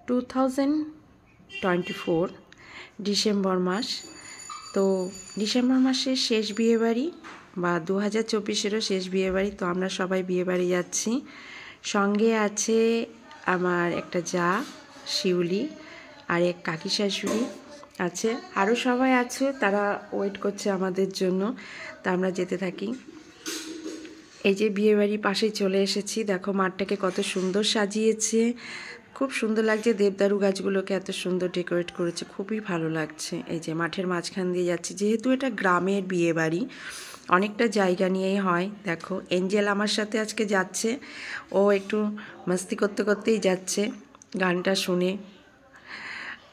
2024 December মাস। তো December মাসের শেষ বিয়েবাড়ি বা 2024-এরও শেষ বিয়েবাড়ি। তো আমরা সবাই বিয়েবাড়ি যাচ্ছি। সঙ্গে আছে আমার একটা জা শিউলি আর এক কাকি শাশুড়ি আছে, আরও সবাই আছে, তারা ওয়েট করছে আমাদের জন্য। তা আমরা যেতে থাকি। এই যে বিয়েবাড়ির পাশেই চলে এসেছি। দেখো মাঠটাকে কত সুন্দর সাজিয়েছে, খুব সুন্দর লাগছে। দেবদারু গাছগুলোকে এত সুন্দর ডেকোরেট করেছে, খুবই ভালো লাগছে। এই যে মাঠের মাঝখান দিয়ে যাচ্ছি, যেহেতু এটা গ্রামের বিয়েবাড়ি অনেকটা জায়গা নিয়েই হয়। দেখো এঞ্জেল আমার সাথে আজকে যাচ্ছে, ও একটু মাস্তি করতে করতেই যাচ্ছে গানটা শুনে।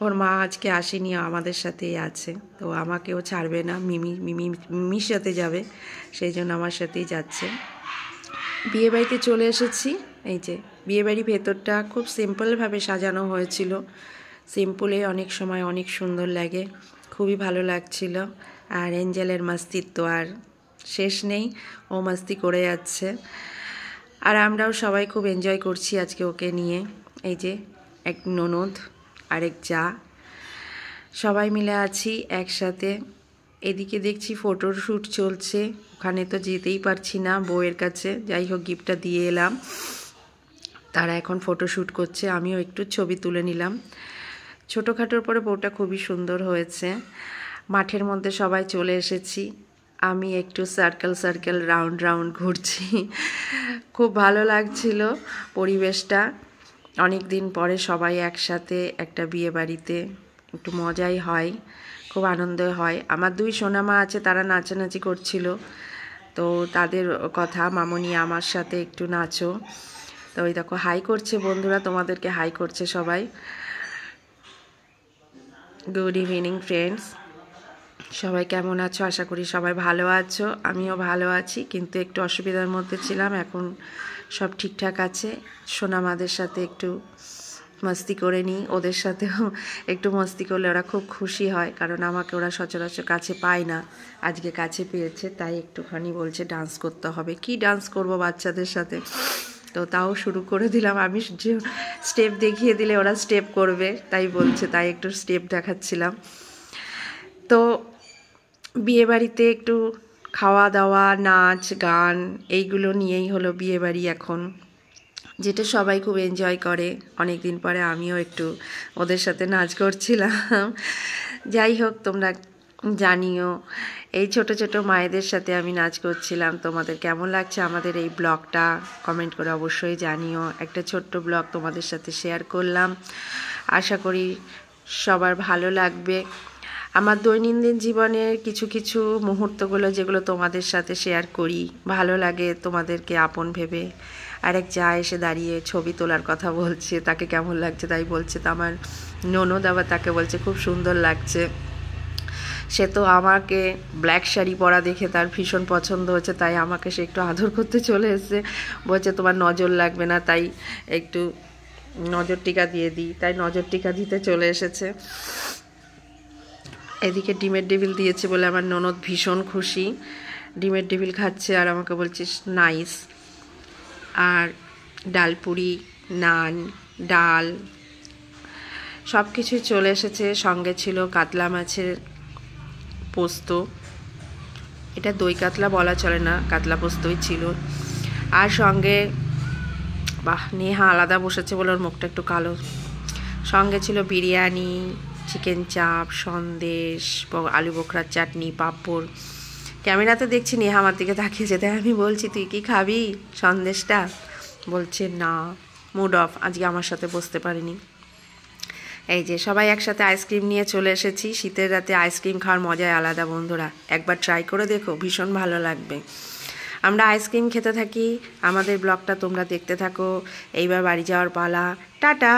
ওর মা আজকে আসেনি, আমাদের সাথেই আছে, তো আমাকেও ছাড়বে না। মিমির সাথে যাবে, সেই জন্য আমার সাথেই যাচ্ছে। বিয়েবাড়িতে চলে এসেছি। এই যে বিয়েবাড়ির ভেতরটা খুব সিম্পলভাবে সাজানো হয়েছিল। সিম্পলে অনেক সময় অনেক সুন্দর লাগে, খুবই ভালো লাগছিল। আর এঞ্জেলের মাস্তির তো আর শেষ নেই, ও মাস্তি করে যাচ্ছে। আর আমরাও সবাই খুব এনজয় করছি আজকে ওকে নিয়ে। এই যে এক ননদ আর এক জা, সবাই মিলে আছি একসাথে। এদিকে দেখছি ফটোর শ্যুট চলছে, ওখানে তো যেতেই পারছি না বউয়ের কাছে। যাই হোক, গিফটটা দিয়ে এলাম। তারা এখন ফটো শ্যুট করছে, আমিও একটু ছবি তুলে নিলাম। ছোটোখাটোর পরে বউটা খুবই সুন্দর হয়েছে। মাঠের মধ্যে সবাই চলে এসেছি, আমি একটু সার্কেল রাউন্ড ঘুরছি। খুব ভালো লাগছিল পরিবেশটা। অনেক দিন পরে সবাই একসাথে একটা বিয়ে বাড়িতে, একটু মজাই হয়, খুব আনন্দ হয়। আমার দুই সোনামা আছে, তারা নাচানাচি করছিল। তো তাদের কথা, মামনি আমার সাথে একটু নাচো। তো ওই দেখো হাই করছে বন্ধুরা, তোমাদেরকে হাই করছে সবাই। গুড ইভিনিং ফ্রেন্ডস, সবাই কেমন আছো? আশা করি সবাই ভালো আছো। আমিও ভালো আছি, কিন্তু একটু অসুবিধার মধ্যে ছিলাম। এখন সব ঠিকঠাক আছে। সোনামাদের সাথে একটু মস্তি করে নিই, ওদের সাথেও একটু মস্তি করলে ওরা খুব খুশি হয়, কারণ আমাকে ওরা সচরাচর কাছে পায় না, আজকে কাছে পেয়েছে, তাই একটুখানি বলছে ডান্স করতে হবে। কি ডান্স করব বাচ্চাদের সাথে? তো তাও শুরু করে দিলাম। আমি যে স্টেপ দেখিয়ে দিলে ওরা স্টেপ করবে, তাই বলছে, তাই একটু স্টেপ দেখাচ্ছিলাম। তো বিয়েবাড়িতে একটু খাওয়া দাওয়া, নাচ গান, এইগুলো নিয়েই হলো বিয়েবাড়ি এখন, যেটা সবাই খুব এনজয় করে। অনেক দিন পরে আমিও একটু ওদের সাথে নাচ করছিলাম। যাই হোক, তোমরা জানিও এই ছোট ছোট মায়েদের সাথে আমি নাচ করছিলাম। তোমাদের কেমন লাগছে আমাদের এই ব্লগটা কমেন্ট করে অবশ্যই জানিও। একটা ছোট্ট ব্লগ তোমাদের সাথে শেয়ার করলাম, আশা করি সবার ভালো লাগবে। আমার দৈনন্দিন জীবনের কিছু কিছু মুহূর্তগুলো, যেগুলো তোমাদের সাথে শেয়ার করি, ভালো লাগে তোমাদেরকে আপন ভেবে। আরেক যা এসে দাঁড়িয়ে ছবি তোলার কথা বলছে, তাকে কেমন লাগছে তাই বলছে। তো আমার ননদ আবার তাকে বলছে খুব সুন্দর লাগছে। সে তো আমাকে ব্ল্যাক শাড়ি পরা দেখে তার ভীষণ পছন্দ হয়েছে, তাই আমাকে সে একটু আদর করতে চলে এসেছে। বলছে তোমার নজর লাগবে না, তাই একটু নজর টিকা দিয়ে দিই, তাই নজর টিকা দিতে চলে এসেছে। এদিকে ডিমের ডেভিল দিয়েছে বলে আমার ননদ ভীষণ খুশি, ডিমের ডেভিল খাচ্ছে আর আমাকে বলছিস নাইস। আর ডালপুরি, নান, ডাল সব কিছুই চলে এসেছে। সঙ্গে ছিল কাতলা মাছের পোস্ত, এটা দই কাতলা বলা চলে না, কাতলা পোস্তই ছিল। আর সঙ্গে বাহ, নেহা আলাদা বসেছে বলে ওর মুখটা একটু কালো। সঙ্গে ছিল বিরিয়ানি, চিকেন চাপ, সন্দেশ, আলু বোখরার চাটনি, পাঁপড়। ক্যামেরাতে দেখছি নেহা আমার দিকে তাকিয়েছে, তাই আমি বলছি তুই কি খাবি সন্দেশটা? বলছে না, মুড অফ, আজকে আমার সাথে বসতে পারিনি। এই যে সবাই একসাথে আইসক্রিম নিয়ে চলে এসেছি। শীতের রাতে আইসক্রিম খাওয়ার মজাই আলাদা বন্ধুরা, একবার ট্রাই করে দেখো, ভীষণ ভালো লাগবে। আমরা আইসক্রিম খেতে থাকি, আমাদের ব্লগটা তোমরা দেখতে থাকো। এইবার বাড়ি যাওয়ার পালা, টাটা।